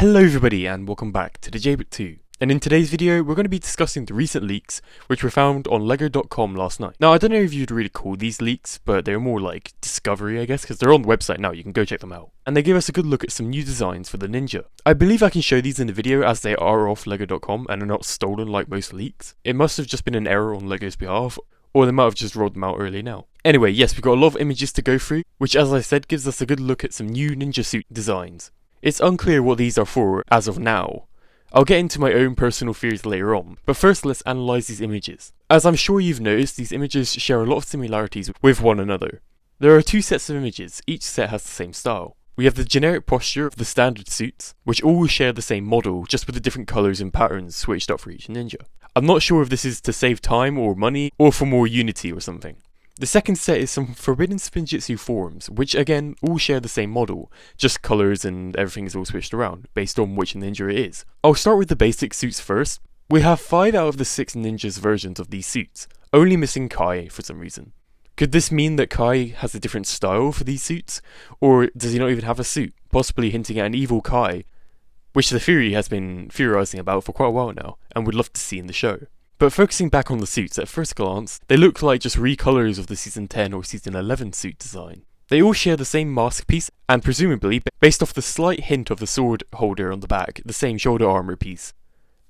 Hello everybody and welcome back to the J2, and in today's video we're going to be discussing the recent leaks which were found on lego.com last night. Now I don't know if you'd really call these leaks, but they're more like discovery I guess, because they're on the website now, you can go check them out. And they give us a good look at some new designs for the Ninja. I believe I can show these in the video as they are off lego.com and are not stolen like most leaks. It must have just been an error on Lego's behalf, or they might have just rolled them out early now. Anyway, yes, we've got a lot of images to go through, which as I said gives us a good look at some new ninja suit designs. It's unclear what these are for as of now. I'll get into my own personal theories later on, but first let's analyse these images. As I'm sure you've noticed, these images share a lot of similarities with one another. There are two sets of images, each set has the same style. We have the generic posture of the standard suits, which all share the same model, just with the different colours and patterns switched up for each ninja. I'm not sure if this is to save time or money, or for more unity or something. The second set is some forbidden spinjitsu forms, which again all share the same model, just colours and everything is all switched around, based on which ninja it is. I'll start with the basic suits first. We have 5 out of the 6 ninjas versions of these suits, only missing Kai for some reason. Could this mean that Kai has a different style for these suits, or does he not even have a suit, possibly hinting at an evil Kai, which the theory has been theorising about for quite a while now, and would love to see in the show. But focusing back on the suits, at first glance, they look like just recolours of the Season 10 or Season 11 suit design. They all share the same mask piece, and presumably, based off the slight hint of the sword holder on the back, the same shoulder armour piece.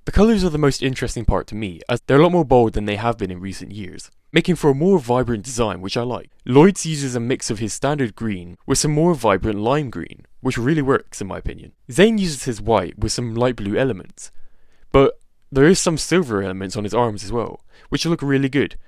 The colours are the most interesting part to me, as they're a lot more bold than they have been in recent years, making for a more vibrant design, which I like. Lloyd's uses a mix of his standard green with some more vibrant lime green, which really works in my opinion. Zane uses his white with some light blue elements, but there is some silver elements on his arms as well, which look really good.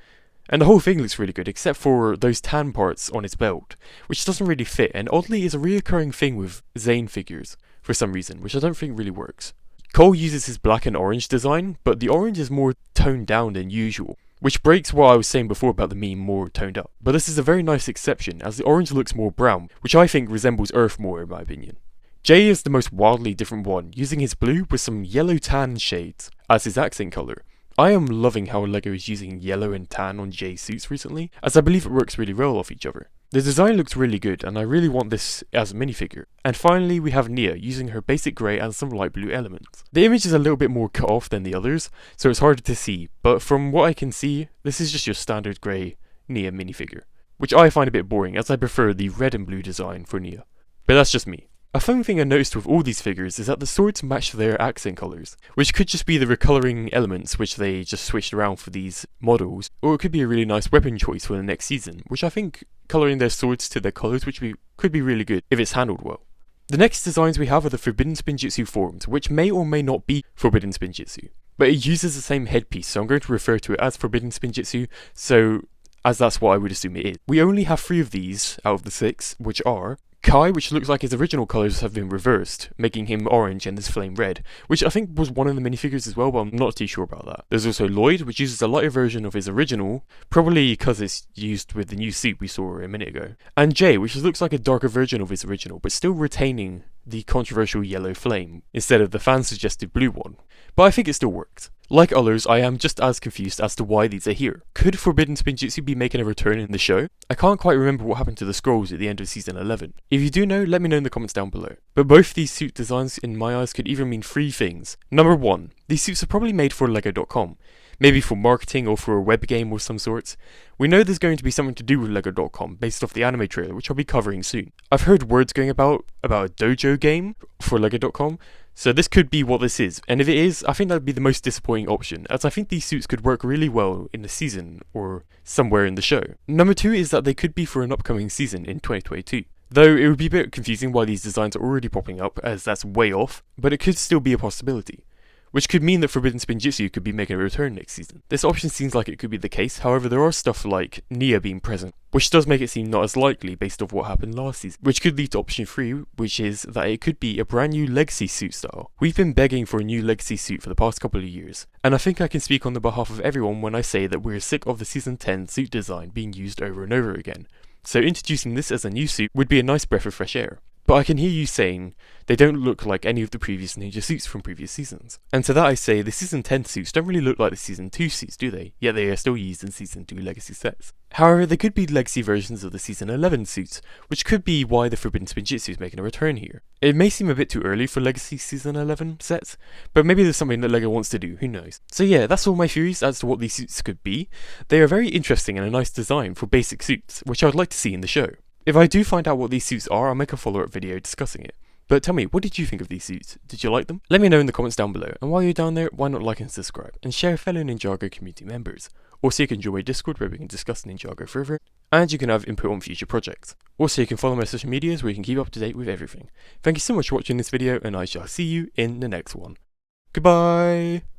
And the whole thing looks really good, except for those tan parts on his belt, which doesn't really fit, and oddly is a reoccurring thing with Zane figures, for some reason, which I don't think really works. Cole uses his black and orange design, but the orange is more toned down than usual, which breaks what I was saying before about the meme more toned up. But this is a very nice exception, as the orange looks more brown, which I think resembles Earth more in my opinion. Jay is the most wildly different one, using his blue with some yellow tan shades as his accent colour. I am loving how LEGO is using yellow and tan on Jay's suits recently, as I believe it works really well off each other. The design looks really good and I really want this as a minifigure. And finally we have Nia using her basic grey and some light blue elements. The image is a little bit more cut off than the others, so it's harder to see, but from what I can see, this is just your standard grey Nia minifigure, which I find a bit boring as I prefer the red and blue design for Nia. But that's just me. A fun thing I noticed with all these figures is that the swords match their accent colours, which could just be the recoloring elements which they just switched around for these models, or it could be a really nice weapon choice for the next season, which I think colouring their swords to their colours could be really good if it's handled well. The next designs we have are the forbidden spinjitsu forms, which may or may not be forbidden spinjitsu, but it uses the same headpiece, so I'm going to refer to it as forbidden spinjitsu, as that's what I would assume it is. We only have 3 of these out of the 6, which are Kai, which looks like his original colours have been reversed, making him orange and this flame red, which I think was one of the minifigures as well, but I'm not too sure about that. There's also Lloyd, which uses a lighter version of his original, probably because it's used with the new suit we saw a minute ago. And Jay, which looks like a darker version of his original, but still retaining the controversial yellow flame, instead of the fan-suggested blue one. But I think it still works. Like others, I am just as confused as to why these are here. Could Forbidden Spinjitsu be making a return in the show? I can't quite remember what happened to the scrolls at the end of season 11. If you do know, let me know in the comments down below. But both these suit designs in my eyes could either mean 3 things. Number 1, these suits are probably made for lego.com. Maybe for marketing or for a web game of some sorts. We know there's going to be something to do with lego.com based off the anime trailer, which I'll be covering soon. I've heard words going about a dojo game for lego.com, so this could be what this is, and if it is, I think that would be the most disappointing option, as I think these suits could work really well in the season or somewhere in the show. Number 2 is that they could be for an upcoming season in 2022. Though it would be a bit confusing why these designs are already popping up, as that's way off, but it could still be a possibility. Which could mean that Forbidden Spinjitsu could be making a return next season. This option seems like it could be the case, however there are stuff like Nia being present, which does make it seem not as likely based off what happened last season, which could lead to option 3, which is that it could be a brand new Legacy suit style. We've been begging for a new Legacy suit for the past couple of years, and I think I can speak on the behalf of everyone when I say that we're sick of the season 10 suit design being used over and over again. So introducing this as a new suit would be a nice breath of fresh air. But I can hear you saying they don't look like any of the previous Ninja suits from previous seasons. And to that I say, the Season 10 suits don't really look like the Season 2 suits, do they? Yet they are still used in Season 2 Legacy sets. However, they could be legacy versions of the Season 11 suits, which could be why the Forbidden Spinjitsu is making a return here. It may seem a bit too early for Legacy Season 11 sets, but maybe there's something that LEGO wants to do, who knows. So yeah, that's all my theories as to what these suits could be. They are very interesting and a nice design for basic suits, which I would like to see in the show. If I do find out what these suits are, I'll make a follow-up video discussing it. But tell me, what did you think of these suits? Did you like them? Let me know in the comments down below, and while you're down there, why not like and subscribe, and share fellow Ninjago community members. Also, you can join my Discord where we can discuss Ninjago further, and you can have input on future projects. Also, you can follow my social medias where you can keep up to date with everything. Thank you so much for watching this video, and I shall see you in the next one. Goodbye!